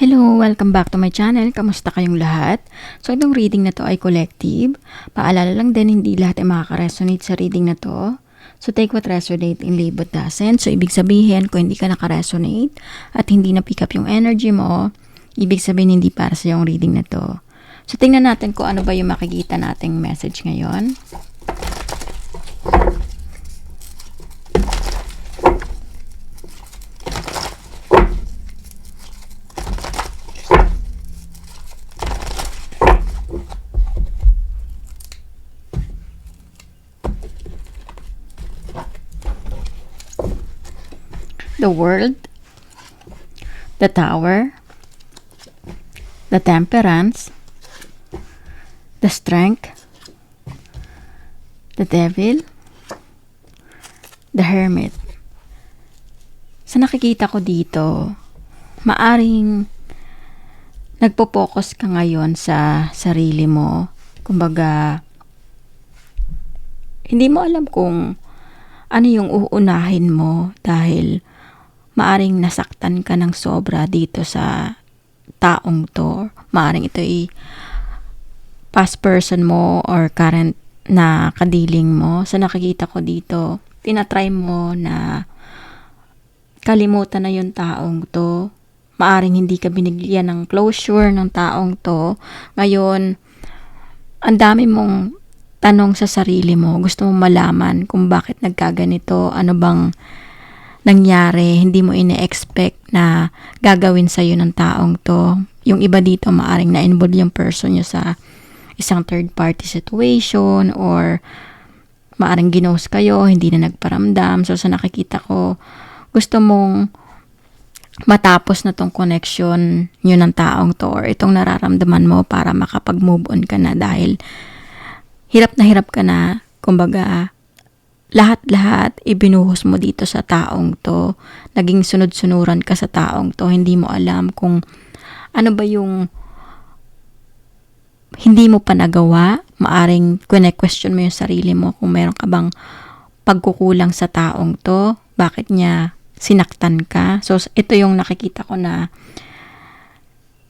Hello! Welcome back to my channel. Kamusta kayong lahat? So, itong reading na to ay collective. Paalala lang din, hindi lahat ay makaka-resonate sa reading na to. So, take what resonate and leave what doesn't. So, ibig sabihin, kung hindi ka naka-resonate at hindi na-pick up yung energy mo, ibig sabihin, hindi para sa yung reading na to. So, tingnan natin kung ano ba yung makikita nating message ngayon. The World, the Tower, the Temperance, the Strength, the Devil, the Hermit. Sa nakikita ko dito, maaring nagpo-focus ka ngayon sa sarili mo. Kumbaga, hindi mo alam kung ano yung uunahin mo dahil maaring nasaktan ka ng sobra dito sa taong to. Maaring ito ay past person mo or current na kadiling mo. Sa nakikita ko dito, tinatry mo na kalimutan na yung taong to. Maaring hindi ka binigyan ng closure ng taong to. Ngayon, ang dami mong tanong sa sarili mo. Gusto mong malaman kung bakit nagkaganito. Ano bang nangyari, hindi mo ine-expect na gagawin sa'yo ng taong to. Yung iba dito, maaring na-involve yung person nyo sa isang third-party situation or maaring ginost kayo, hindi na nagparamdam. So, sa nakikita ko, gusto mong matapos na tong connection nyo ng taong to or itong nararamdaman mo para makapag-move on ka na dahil hirap ka na, kumbaga, lahat-lahat ibinuhos mo dito sa taong to. Naging sunod-sunuran ka sa taong to. Hindi mo alam kung ano ba yung hindi mo pa nagawa. Maaring question mo yung sarili mo kung meron ka bang pagkukulang sa taong to. Bakit niya sinaktan ka? So, ito yung nakikita ko na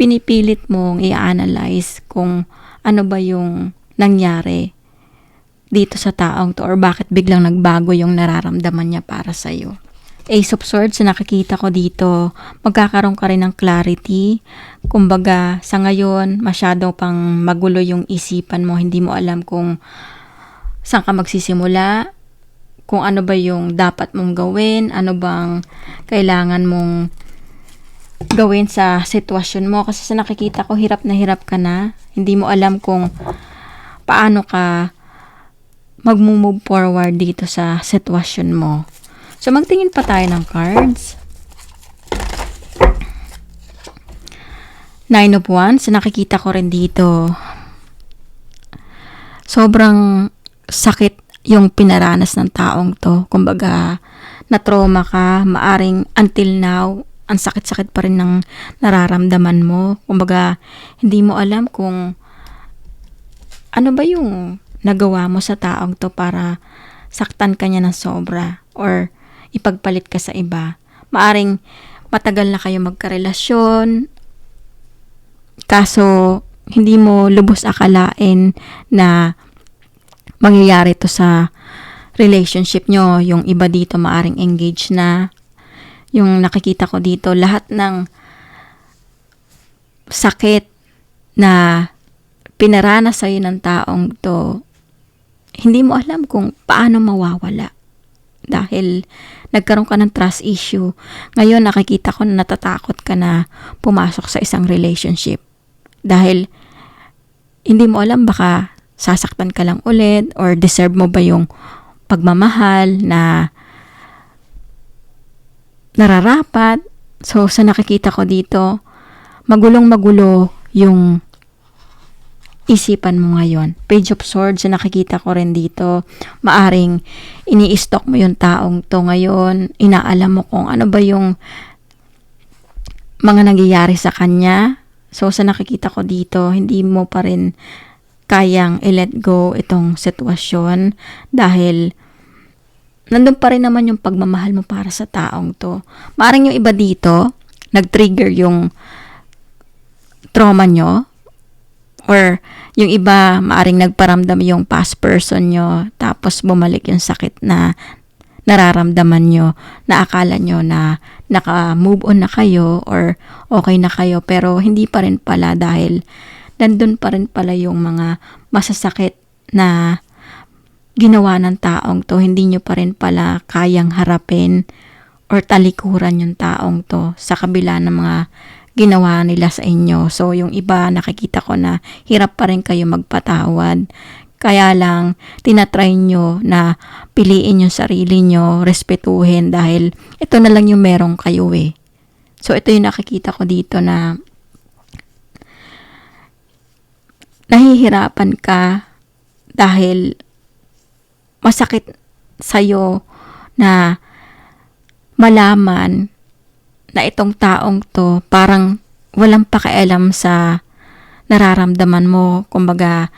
pinipilit mong i-analyze kung ano ba yung nangyari dito sa taong to or bakit biglang nagbago yung nararamdaman niya para sa'yo. Ace of Swords, nakikita ko dito, magkakaroon ka rin ng clarity. Kumbaga, sa ngayon, masyado pang magulo yung isipan mo. Hindi mo alam kung saan ka magsisimula, kung ano ba yung dapat mong gawin, ano bang kailangan mong gawin sa sitwasyon mo. Kasi sa nakikita ko, hirap ka na. Hindi mo alam kung paano ka mag-move forward dito sa sitwasyon mo. So, magtingin pa tayo ng cards. Nine of Wands. Nakikita ko rin dito, sobrang sakit yung pinaranas ng taong to. Kumbaga, na-trauma ka. Maaring until now, ang sakit-sakit pa rin ng nararamdaman mo. Kumbaga, hindi mo alam kung ano ba yung nagawa mo sa taong to para saktan ka niya ng sobra or ipagpalit ka sa iba. Maaring matagal na kayo magkarelasyon, kaso hindi mo lubos akalain na mangyayari to sa relationship nyo. Yung iba dito maaring engaged na. Yung nakikita ko dito, lahat ng sakit na pinaranas sa'yo ng taong to, hindi mo alam kung paano mawawala. Dahil nagkaroon ka ng trust issue. Ngayon, nakikita ko na natatakot ka na pumasok sa isang relationship. Dahil hindi mo alam, baka sasaktan ka lang ulit or deserve mo ba yung pagmamahal na nararapat. So, sa nakikita ko dito, magulong-magulo yung isipan mo ngayon. Page of Swords, nakikita ko rin dito, maaring ini-stalk mo yung taong to ngayon, inaalam mo kung ano ba yung mga nangyayari sa kanya. So, sa nakikita ko dito, hindi mo pa rin kayang i-let go itong sitwasyon dahil nandun pa rin naman yung pagmamahal mo para sa taong to. Maaring yung iba dito, nag-trigger yung trauma nyo, or yung iba maaring nagparamdam yung past person nyo, tapos bumalik yung sakit na nararamdaman nyo, na akala nyo na naka-move on na kayo or okay na kayo, pero hindi pa rin pala dahil nandun pa rin pala yung mga masasakit na ginawa ng taong to. Hindi nyo pa rin pala kayang harapin or talikuran yung taong to sa kabila ng mga ginawa nila sa inyo. So, yung iba nakikita ko na hirap pa rin kayo magpatawad. Kaya lang, tinatry nyo na piliin yung sarili nyo, respetuhin dahil ito na lang yung meron kayo eh. So, ito yung nakikita ko dito na nahihirapan ka dahil masakit sa'yo na malaman na itong taong to parang walang pakialam sa nararamdaman mo. Kumbaga,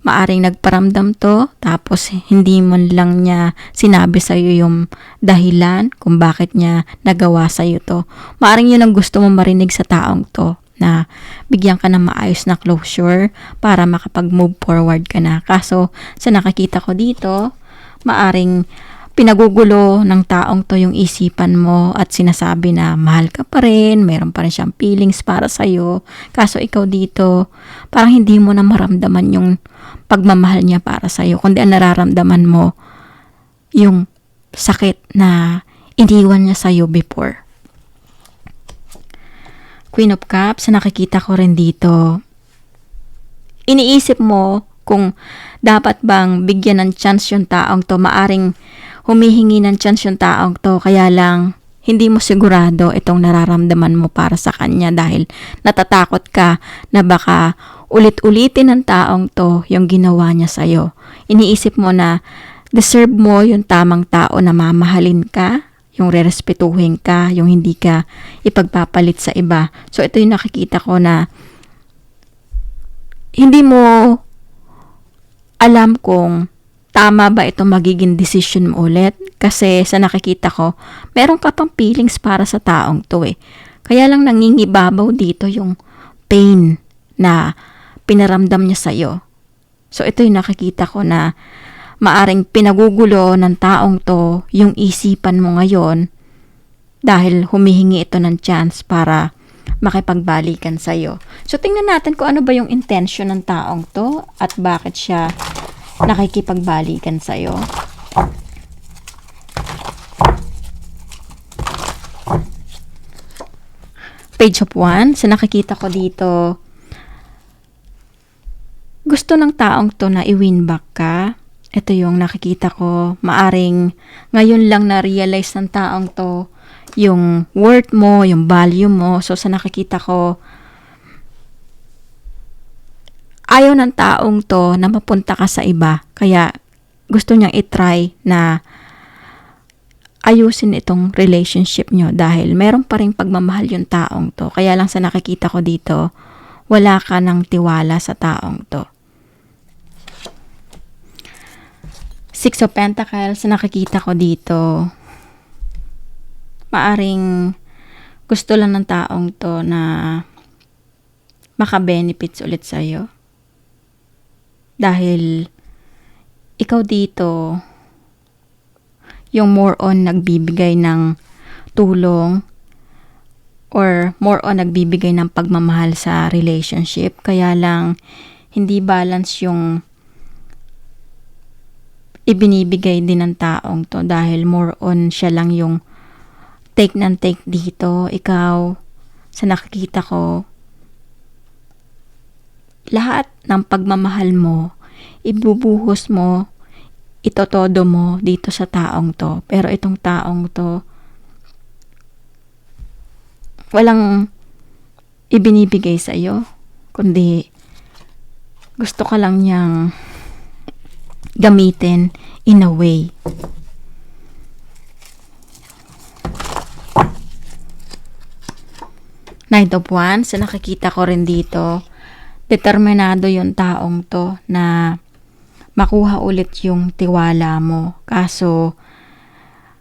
maaring nagparamdam to, tapos hindi mo lang niya sinabi sa'yo yung dahilan kung bakit niya nagawa sa'yo to. Maaring yun ang gusto mo marinig sa taong to, na bigyan ka ng maayos na closure para makapag-move forward ka na. Kaso, sa nakikita ko dito, maaring pinagugulo ng taong to yung isipan mo at sinasabi na mahal ka pa rin, meron pa rin siyang feelings para sa'yo. Kaso ikaw dito, parang hindi mo na maramdaman yung pagmamahal niya para sa'yo, kundi ang nararamdaman mo yung sakit na iniwan niya sa'yo before. Queen of Cups, nakikita ko rin dito, iniisip mo kung dapat bang bigyan ng chance yung taong to. Maaring humihingi ng chance yung taong to, kaya lang hindi mo sigurado itong nararamdaman mo para sa kanya dahil natatakot ka na baka ulit-ulitin ng taong to yung ginawa niya sa'yo. Iniisip mo na deserve mo yung tamang tao na mamahalin ka, yung rerespetuhin ka, yung hindi ka ipagpapalit sa iba. So ito yung nakikita ko na hindi mo alam kung tama ba ito magiging decision mo ulit. Kasi sa nakikita ko, meron ka pang feelings para sa taong to eh. Kaya lang nangingibabaw dito yung pain na pinaramdam niya sa'yo. So ito yung nakikita ko na maaring pinagugulo ng taong to yung isipan mo ngayon dahil humihingi ito ng chance para makipagbalikan sa'yo. So tingnan natin kung ano ba yung intention ng taong to at bakit siya nakikipagbalikan sa'yo. Page of Wands, nakikita ko dito, gusto ng taong to na i-win back ka. Ito yung nakikita ko, maaring ngayon lang na-realize ng taong to yung worth mo, yung value mo. So sa nakikita ko, ayaw ng taong to na mapunta ka sa iba. Kaya gusto niyang i-try na ayusin itong relationship nyo dahil meron pa rin pagmamahal yung taong to. Kaya lang sa nakikita ko dito, wala ka ng tiwala sa taong to. Six of Pentacles, nakikita ko dito, maaring gusto lang ng taong to na maka-benefits ulit sa'yo. Dahil ikaw dito, yung more on nagbibigay ng tulong or more on nagbibigay ng pagmamahal sa relationship. Kaya lang, hindi balance yung ibinibigay din ng taong to dahil more on siya lang yung take ng take dito. Ikaw, sa nakikita ko, lahat ng pagmamahal mo, ibubuhos mo, itotodo mo dito sa taong to. Pero itong taong to, walang ibinibigay sa iyo, kundi gusto ka lang niyang gamitin in a way. Knight of Wands, nakikita ko rin dito, determinado yung taong to na makuha ulit yung tiwala mo. Kaso,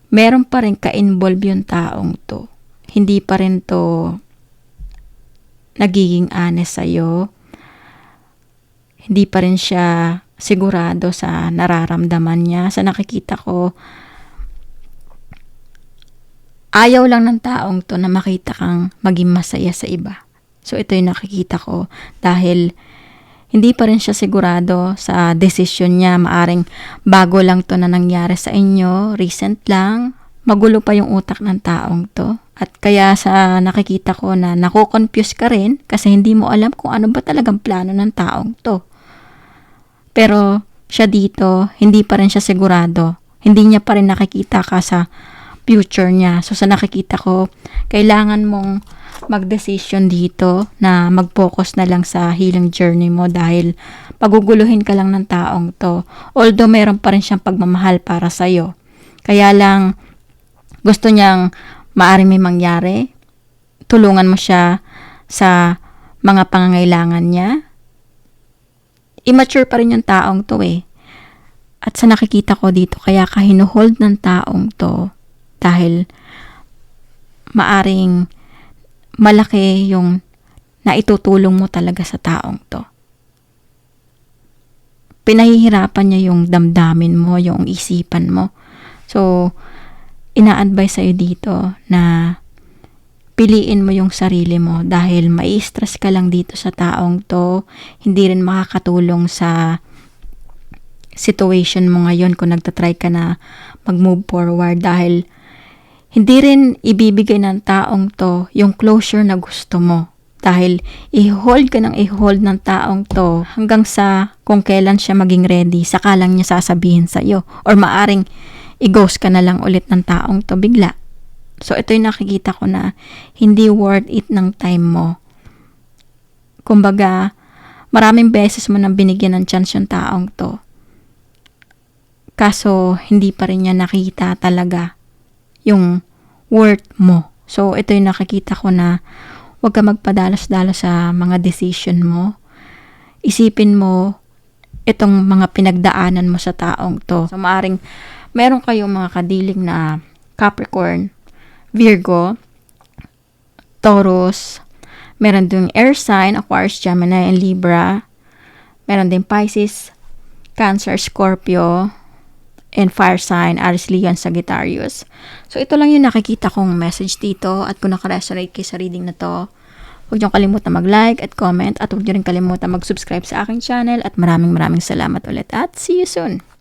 meron pa rin ka-involve yung taong to. Hindi pa rin to nagiging honest sa'yo. Hindi pa rin siya sigurado sa nararamdaman niya. Sa nakikita ko, ayaw lang ng taong to na makita kang maging masaya sa iba. So ito yung nakikita ko dahil hindi pa rin siya sigurado sa desisyon niya. Maaring bago lang to na nangyari sa inyo, recent lang. Magulo pa yung utak ng taong to. At kaya sa nakikita ko na nakukonfuse ka rin kasi hindi mo alam kung ano ba talagang plano ng taong to. Pero siya dito, hindi pa rin siya sigurado. Hindi niya pa rin nakikita ka sa future niya. So sa nakikita ko, kailangan mong mag-decision dito na mag-focus na lang sa healing journey mo dahil paguguluhin ka lang ng taong to. Although meron pa rin siyang pagmamahal para sa'yo. Kaya lang gusto niyang maaring may mangyari. Tulungan mo siya sa mga pangangailangan niya. Immature pa rin yung taong to eh. At sa nakikita ko dito, kaya ka hinuhold ng taong to dahil maaring malaki yung naitutulong mo talaga sa taong to. Pinahihirapan niya yung damdamin mo, yung isipan mo. So, ina-advise sa'yo dito na piliin mo yung sarili mo dahil mai-stress ka lang dito sa taong to. Hindi rin makakatulong sa situation mo ngayon kung nagtatry ka na mag-move forward dahil hindi rin ibibigay ng taong to yung closure na gusto mo. Dahil i-hold ka ng i-hold ng taong to hanggang sa kung kailan siya maging ready, saka lang niya sasabihin sa'yo. Or maaring i-ghost ka na lang ulit ng taong to bigla. So, ito yung nakikita ko na hindi worth it ng time mo. Kumbaga, maraming beses mo nang binigyan ng chance yung taong to. Kaso, hindi pa rin niya nakita talaga yung worth mo. So, ito yung nakikita ko na huwag ka magpadalos-dalos sa mga decision mo. Isipin mo itong mga pinagdaanan mo sa taong to. So, maaring meron kayong mga kadiling na Capricorn, Virgo, Taurus, meron din air sign, Aquarius, Gemini, and Libra. Meron din Pisces, Cancer, Scorpio, and fire sign, Aries, Leo, and Sagittarius. So, ito lang yung nakikita kong message dito. At kung nakaresonate kayo sa reading na to, huwag niyong kalimutan mag-like at comment. At huwag niyo rin kalimutan mag-subscribe sa aking channel. At maraming salamat ulit. At see you soon!